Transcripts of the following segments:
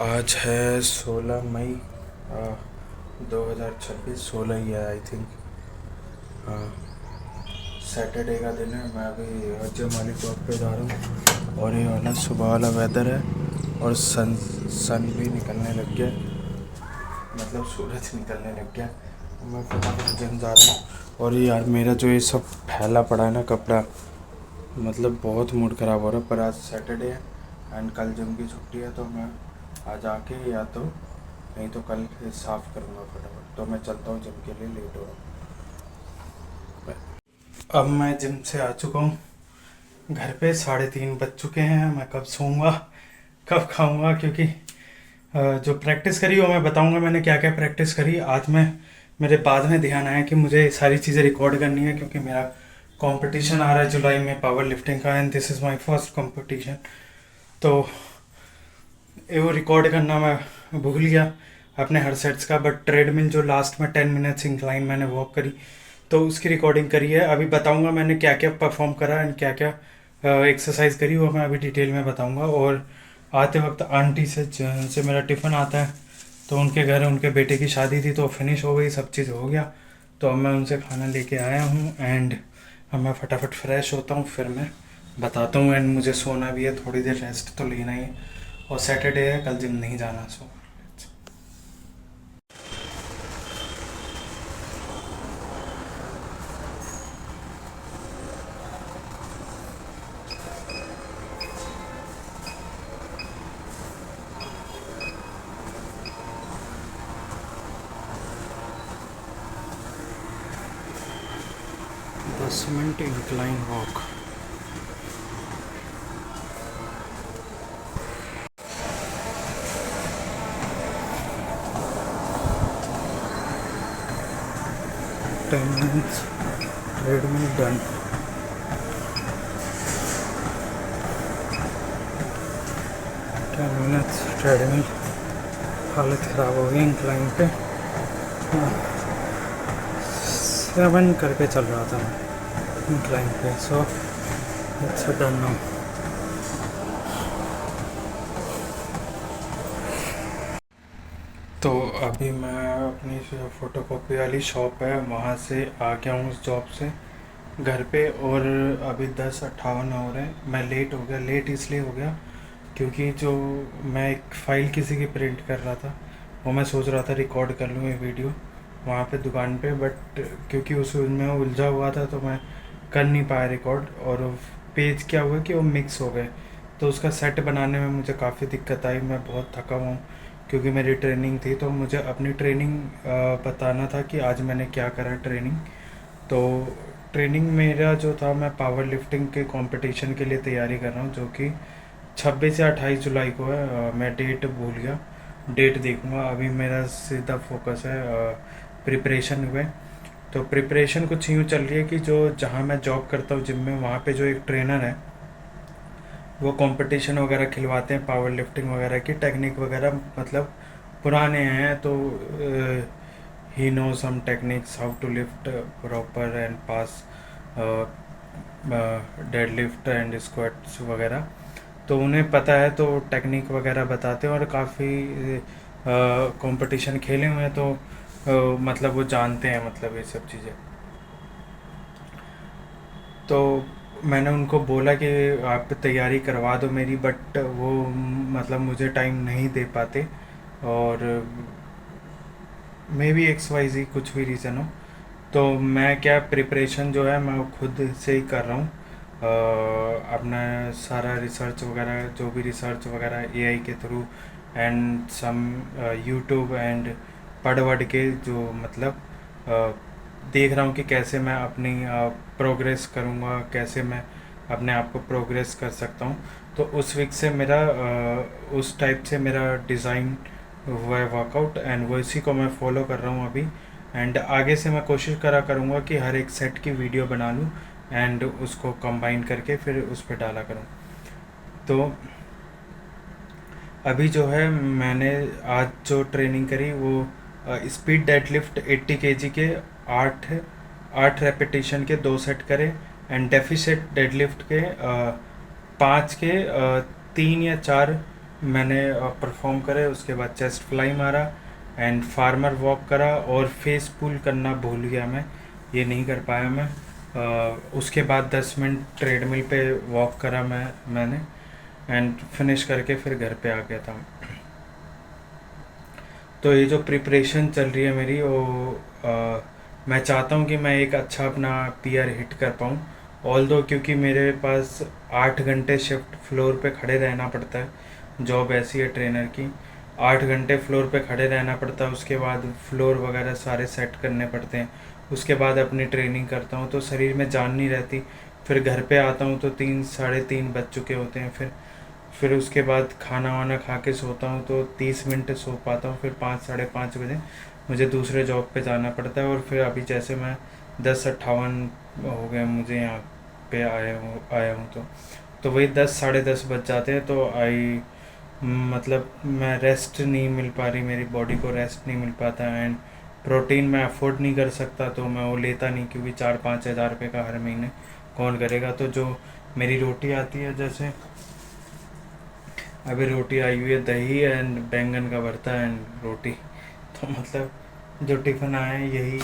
आज है 16 मई 2026। 16 ही है आई थिंक। हाँ, सैटरडे का दिन है। मैं अभी जिम वाली जॉब पे जा रहा हूँ और ये वाला सुबह वाला वेदर है और सन भी निकलने लग गया, मतलब सूरज निकलने लग गया। मैं फटाफट जिम जा रहा हूँ। और ये यार मेरा जो ये सब फैला पड़ा है ना कपड़ा, मतलब बहुत मूड ख़राब हो रहा है। पर आज सैटरडे है एंड कल जिम की छुट्टी है, तो मैं आज आके या तो नहीं तो कल साफ़ करूँगा फटाफट। तो मैं चलता हूँ जिम के लिए, लेट हो रहा हूँ। अब मैं जिम से आ चुका हूँ घर पे, 3:30 बज चुके हैं। मैं कब सोऊंगा कब खाऊंगा, क्योंकि जो प्रैक्टिस करी वो मैं बताऊंगा मैंने क्या क्या प्रैक्टिस करी आज। मैं मेरे बाद में ध्यान आया कि मुझे सारी चीज़ें रिकॉर्ड करनी है, क्योंकि मेरा कंपटीशन आ रहा है जुलाई में पावर लिफ्टिंग का, and this is my first competition. तो ये वो रिकॉर्ड करना मैं भूल गया अपने हर सेट्स का। बट ट्रेडमिल जो लास्ट में 10 मिनट्स इंक्लाइन मैंने वॉक करी, तो उसकी रिकॉर्डिंग करी है। अभी बताऊंगा मैंने क्या क्या परफॉर्म करा एंड क्या क्या एक्सरसाइज करी, वो मैं अभी डिटेल में बताऊंगा। और आते वक्त आंटी से मेरा टिफ़िन आता है, तो उनके घर उनके बेटे की शादी थी, तो फिनिश हो गई, सब चीज़ हो गया। तो अब मैं उनसे खाना लेके आया हूँ एंड अब मैं फटाफट फ्रेश होता हूँ, फिर मैं बताता हूँ। एंड मुझे सोना भी है, थोड़ी देर रेस्ट तो लेना ही है। और सैटरडे है, कल जिम नहीं जाना। सो 10 minute incline walk. Ten minutes treadmill done. 10 minutes treadmill, हालत ख़राब हो गई इंक्लाइन पे। 7 करके चल रहा था मैं इंक्लाइन पे। So it's done now. तो अभी मैं अपनी जो फ़ोटो कॉपी वाली शॉप है वहाँ से आ गया हूँ उस जॉब से घर पे। और अभी 10:58 हो रहे हैं। मैं लेट हो गया। लेट इसलिए हो गया क्योंकि जो मैं एक फ़ाइल किसी की प्रिंट कर रहा था, वो मैं सोच रहा था रिकॉर्ड कर लूँ ये वीडियो वहाँ पे दुकान पे। बट क्योंकि उसमें उलझा हुआ था, तो मैं कर नहीं पाया रिकॉर्ड। और पेज क्या हुआ कि वो मिक्स हो गए, तो उसका सेट बनाने में मुझे काफ़ी दिक्कत आई। मैं बहुत थका हुआ हूँ क्योंकि मेरी ट्रेनिंग थी, तो मुझे अपनी ट्रेनिंग बताना था कि आज मैंने क्या करा ट्रेनिंग। तो ट्रेनिंग मेरा जो था, मैं पावर लिफ्टिंग के कंपटीशन के लिए तैयारी कर रहा हूँ, जो कि 26 या 28 जुलाई को है। मैं डेट भूल गया, डेट देखूंगा। अभी मेरा सीधा फोकस है प्रिपरेशन में। तो प्रिपरेशन कुछ यूँ चल रही है कि जो जहाँ मैं जॉब करता हूँ जिम में, वहाँ पे जो एक ट्रेनर है, वो कंपटीशन वगैरह खिलवाते हैं पावर लिफ्टिंग वगैरह की। टेक्निक वगैरह मतलब पुराने हैं, तो he know some techniques how to lift proper and pass deadlift and squats वगैरह। तो उन्हें पता है, तो टेक्निक वगैरह बताते हैं। और काफ़ी कंपटीशन खेले हुए हैं, तो मतलब वो जानते हैं, मतलब ये सब चीज़ें। तो मैंने उनको बोला कि आप तैयारी करवा दो मेरी, बट वो मतलब मुझे टाइम नहीं दे पाते। और मे बी एक्स वाई जी कुछ भी रीज़न हो। तो मैं क्या प्रिपरेशन जो है मैं वो खुद से ही कर रहा हूँ। अपना सारा रिसर्च वगैरह, जो भी रिसर्च वगैरह एआई के through and some YouTube and पढ़ वढ़ के, जो मतलब अ, देख रहा हूँ कि कैसे मैं अपनी प्रोग्रेस करूँगा, कैसे मैं अपने आप को प्रोग्रेस कर सकता हूँ। तो उस वीक से मेरा उस टाइप से मेरा डिज़ाइन हुआ है वर्कआउट, एंड वो इसी को मैं फॉलो कर रहा हूँ अभी। एंड आगे से मैं कोशिश करा करूँगा कि हर एक सेट की वीडियो बना लूँ एंड उसको कंबाइन करके फिर उस पर डाला करूँ। तो अभी जो है मैंने आज जो ट्रेनिंग करी वो स्पीड डेडलिफ्ट 80 केजी के 8 8 रेपिटेशन के 2 सेट करे। एंड डेफिसिट डेडलिफ्ट के 5 के 3 या 4 मैंने परफॉर्म करे, उसके बाद चेस्ट फ्लाई मारा एंड फार्मर वॉक करा, और फेस पुल करना भूल गया मैं, ये नहीं कर पाया मैं। उसके बाद 10 मिनट ट्रेडमिल पे वॉक करा मैंने एंड फिनिश करके फिर घर पे आ गया था। तो ये जो प्रिपरेशन चल रही है मेरी, वो मैं चाहता हूँ कि मैं एक अच्छा अपना पीआर हिट कर पाऊँ। ऑल दो, क्योंकि मेरे पास 8 घंटे शिफ्ट फ्लोर पे खड़े रहना पड़ता है, जॉब ऐसी है ट्रेनर की। 8 घंटे फ्लोर पे खड़े रहना पड़ता है, उसके बाद फ्लोर वगैरह सारे सेट करने पड़ते हैं, उसके बाद अपनी ट्रेनिंग करता हूँ, तो शरीर में जान नहीं रहती। फिर घर पे आता हूँ तो 3 साढ़े 3 बज चुके होते हैं। फिर उसके बाद खाना वाना खा के सोता हूँ तो 30 मिनट सो पाता हूँ। फिर 5 साढ़े 5 बजे मुझे दूसरे जॉब पे जाना पड़ता है, और फिर अभी जैसे मैं 10:58 हो गए मुझे यहाँ पे आया हूँ तो वही 10 साढ़े 10 बज जाते हैं। तो मतलब मैं रेस्ट नहीं मिल पा रही, मेरी बॉडी को रेस्ट नहीं मिल पाता, एंड प्रोटीन मैं अफोर्ड नहीं कर सकता, तो मैं वो लेता नहीं, क्योंकि 4-5 हज़ार रुपये का हर महीने कौन करेगा। तो जो मेरी रोटी आती है, जैसे अभी रोटी आई हुई है, दही एंड बैंगन का भरता एंड रोटी, तो मतलब जो टिफ़िन आया है यही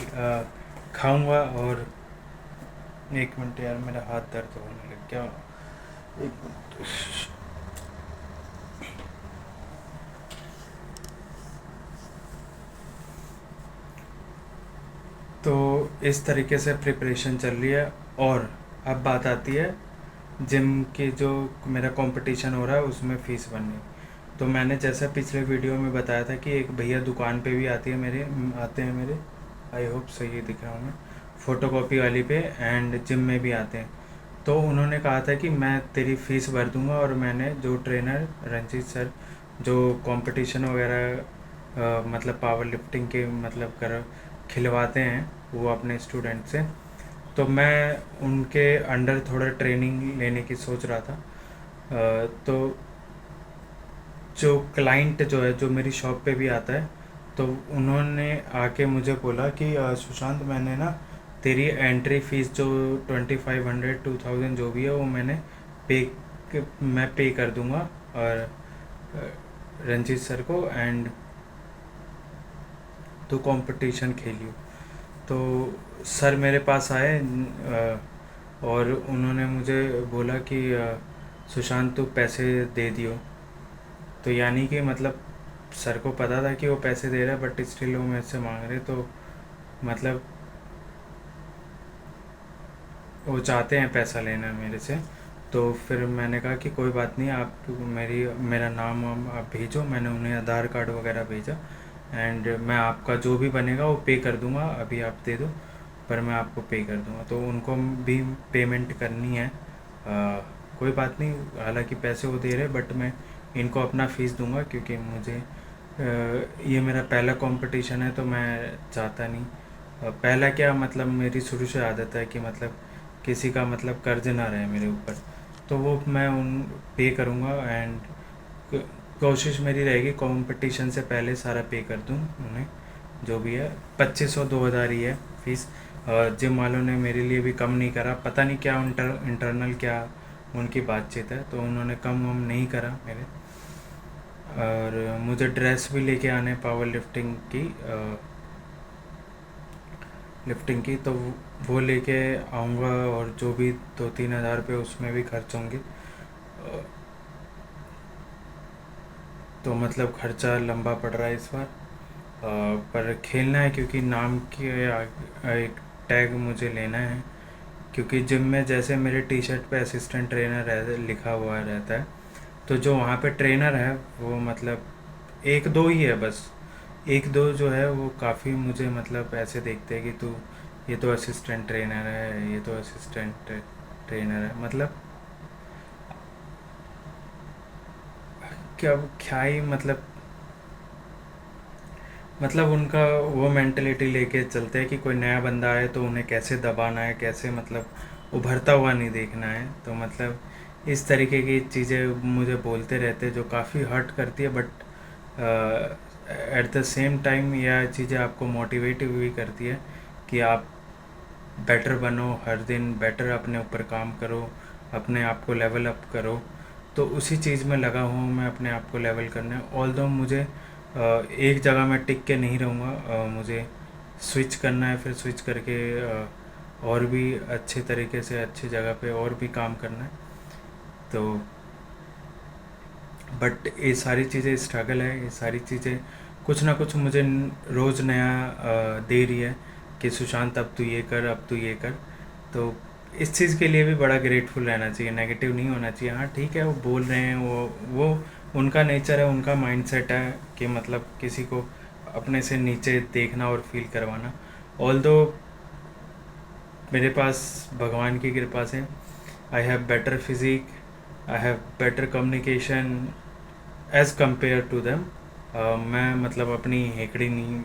खाऊंगा। और 1 मिनट यार, मेरा हाथ दर्द होने लग गया, 1 मिनट। तो इस तरीके से प्रिपरेशन चल रही है। और अब बात आती है जिम के, जो मेरा कंपटीशन हो रहा है उसमें फ़ीस भरनी। तो मैंने जैसा पिछले वीडियो में बताया था कि एक भैया दुकान पे भी आते हैं मेरे, आई होप सही दिख रहा हूँ मैं, फ़ोटोकॉपी वाली पे, एंड जिम में भी आते हैं। तो उन्होंने कहा था कि मैं तेरी फ़ीस भर दूंगा, और मैंने जो ट्रेनर रंजीत सर जो कंपटीशन वगैरह मतलब पावर लिफ्टिंग के मतलब कर खिलवाते हैं वो अपने स्टूडेंट से, तो मैं उनके अंडर थोड़ा ट्रेनिंग लेने की सोच रहा था। तो जो क्लाइंट जो है, जो मेरी शॉप पे भी आता है, तो उन्होंने आके मुझे बोला कि सुशांत, मैंने ना तेरी एंट्री फीस जो 2500-2000 जो भी है वो पे मैं पे कर दूंगा, और रंजीत सर को, एंड तो कंपटीशन खेलियो। तो सर मेरे पास आए और उन्होंने मुझे बोला कि सुशांत तू पैसे दे दियो। तो यानी कि मतलब सर को पता था कि वो पैसे दे रहा है, बट स्टिल वो मेरे से मांग रहे, तो मतलब वो चाहते हैं पैसा लेना मेरे से। तो फिर मैंने कहा कि कोई बात नहीं, आप मेरा नाम वाम आप भेजो। मैंने उन्हें आधार कार्ड वगैरह भेजा, एंड मैं आपका जो भी बनेगा वो पे कर दूंगा, अभी आप दे दो पर मैं आपको पे कर दूंगा। तो उनको भी पेमेंट करनी है, कोई बात नहीं, हालांकि पैसे वो दे रहे, बट मैं इनको अपना फ़ीस दूंगा, क्योंकि मुझे ये मेरा पहला कंपटीशन है, तो मैं चाहता नहीं, पहला क्या मतलब मेरी शुरू से आदत है कि मतलब किसी का मतलब कर्ज ना रहे मेरे ऊपर, तो वो मैं उन पे करूँगा। एंड कोशिश मेरी रहेगी कंपटीशन से पहले सारा पे कर दूँ उन्हें, जो भी है 2500-2000 ही है फीस। जिम वालों ने मेरे लिए भी कम नहीं करा, पता नहीं क्या इंटरनल क्या उनकी बातचीत है, तो उन्होंने कम वम नहीं करा मेरे। और मुझे ड्रेस भी लेके आने पावर लिफ्टिंग की, तो वो लेके आऊँगा, और जो भी 2-3 हज़ार रुपये उसमें भी खर्च होंगे। तो मतलब खर्चा लंबा पड़ रहा है इस बार, पर खेलना है, क्योंकि नाम के एक टैग मुझे लेना है। क्योंकि जिम में जैसे मेरे टी शर्ट पे असिस्टेंट ट्रेनर लिखा हुआ रहता है, तो जो वहाँ पे ट्रेनर है वो मतलब 1-2 ही है बस। 1-2 जो है वो काफ़ी मुझे मतलब ऐसे देखते हैं कि तू, ये तो असिस्टेंट ट्रेनर है, ये तो असिस्टेंट ट्रेनर है, क्या ही मतलब उनका वो मेंटलिटी लेके चलते हैं कि कोई नया बंदा आए तो उन्हें कैसे दबाना है, कैसे मतलब उभरता हुआ नहीं देखना है। तो मतलब इस तरीके की चीज़ें मुझे बोलते रहते हैं, जो काफ़ी हर्ट करती है, but at the same time यह चीज़ें आपको मोटिवेट भी करती है कि आप बेटर बनो, हर दिन बेटर अपने ऊपर काम करो, अपने आप को लेवल अप करो। तो उसी चीज़ में लगा हुआ हूँ मैं अपने आप को लेवल करने। ऑल्दो मुझे एक जगह मैं टिक के नहीं रहूँगा, मुझे स्विच करना है, फिर स्विच करके और भी अच्छे तरीके से अच्छी जगह पे और भी काम करना है। तो बट ये सारी चीज़ें स्ट्रगल है, ये सारी चीज़ें कुछ ना कुछ मुझे रोज़ नया दे रही है कि सुशांत अब तू ये कर, अब तू ये कर। तो इस चीज़ के लिए भी बड़ा ग्रेटफुल रहना चाहिए, नेगेटिव नहीं होना चाहिए। हाँ ठीक है, वो बोल रहे हैं, वो उनका नेचर है, उनका माइंडसेट है कि मतलब किसी को अपने से नीचे देखना और फील करवाना। ऑल्दो मेरे पास भगवान की कृपा से I have better physique, I have better communication as compared to them. मैं मतलब अपनी हेकड़ी नहीं,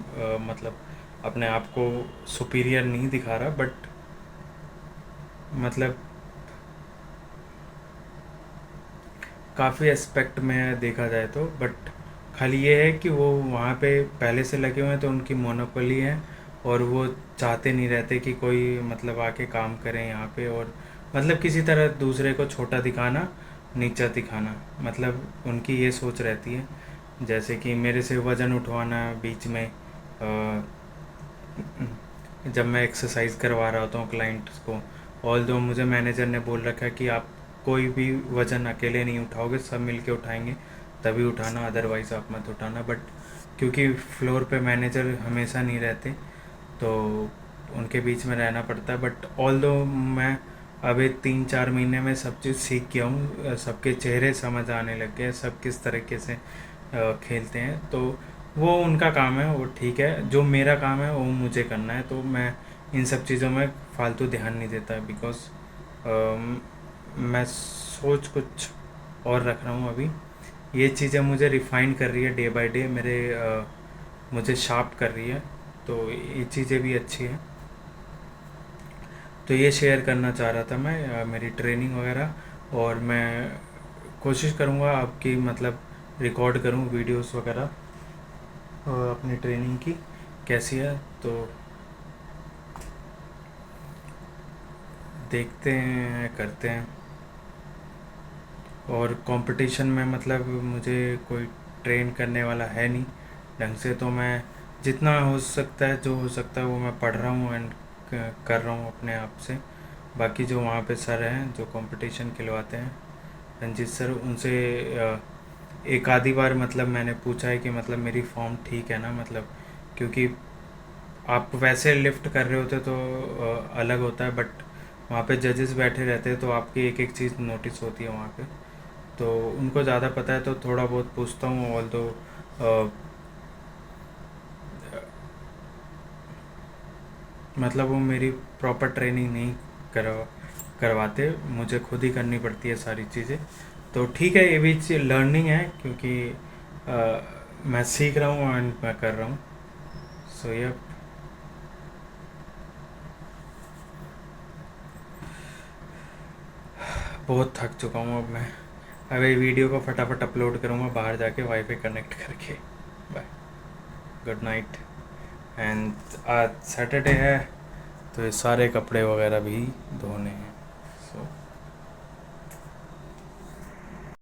मतलब अपने आप को सुपीरियर नहीं दिखा रहा, बट मतलब काफ़ी एस्पेक्ट में देखा जाए तो। बट खाली ये है कि वो वहाँ पे पहले से लगे हुए हैं, तो उनकी मोनोपोली है और वो चाहते नहीं रहते कि कोई मतलब आके काम करें यहाँ पे, और मतलब किसी तरह दूसरे को छोटा दिखाना, नीचा दिखाना, मतलब उनकी ये सोच रहती है। जैसे कि मेरे से वज़न उठवाना बीच में, जब मैं एक्सरसाइज करवा रहा होता हूँ क्लाइंट्स को, ऑल्दो मुझे मैनेजर ने बोल रखा है कि आप कोई भी वज़न अकेले नहीं उठाओगे, सब मिल के उठाएंगे तभी उठाना, अदरवाइज़ आप मत उठाना। बट क्योंकि फ्लोर पे मैनेजर हमेशा नहीं रहते, तो उनके बीच में रहना पड़ता है। बट ऑल्दो मैं अभी 3-4 महीने में सब चीज़ सीख गया हूँ, सबके चेहरे समझ आने लग गए, सब किस तरीके से खेलते हैं। तो वो उनका काम है, वो ठीक है, जो मेरा काम है वो मुझे करना है। तो मैं इन सब चीज़ों में फालतू ध्यान नहीं देता, बिकॉज मैं सोच कुछ और रख रहा हूँ अभी। ये चीज़ें मुझे रिफ़ाइन कर रही है डे बाय डे, मुझे शार्प कर रही है, तो ये चीज़ें भी अच्छी है। तो ये शेयर करना चाह रहा था मैं, मेरी ट्रेनिंग वगैरह। और मैं कोशिश करूँगा आपकी मतलब रिकॉर्ड करूँ वीडियोस वगैरह अपनी ट्रेनिंग की कैसी है, तो देखते हैं, करते हैं। और कंपटीशन में मतलब मुझे कोई ट्रेन करने वाला है नहीं ढंग से, तो मैं जितना हो सकता है, जो हो सकता है वो मैं पढ़ रहा हूँ एंड कर रहा हूँ अपने आप से। बाकी जो वहाँ पे सर हैं जो कंपटीशन खिलवाते हैं, रंजीत सर, उनसे एक आधी बार मतलब मैंने पूछा है कि मतलब मेरी फॉर्म ठीक है ना, मतलब क्योंकि आप वैसे लिफ्ट कर रहे होते तो अलग होता है, बट वहाँ पे जजेस बैठे रहते हैं तो आपकी एक एक चीज़ नोटिस होती है वहाँ पे, तो उनको ज़्यादा पता है, तो थोड़ा बहुत पूछता हूँ। ऑल तो मतलब वो मेरी प्रॉपर ट्रेनिंग नहीं करवाते, मुझे खुद ही करनी पड़ती है सारी चीज़ें। तो ठीक है, ये भी लर्निंग है, क्योंकि मैं सीख रहा हूँ एंड मैं कर रहा हूँ। सो ये बहुत थक चुका हूँ अब मैं। अब ये वीडियो को फटाफट अपलोड करूँगा बाहर जाके वाईफाई कनेक्ट करके। Bye, good night. एंड आज सैटरडे है, तो ये सारे कपड़े वगैरह भी धोने हैं।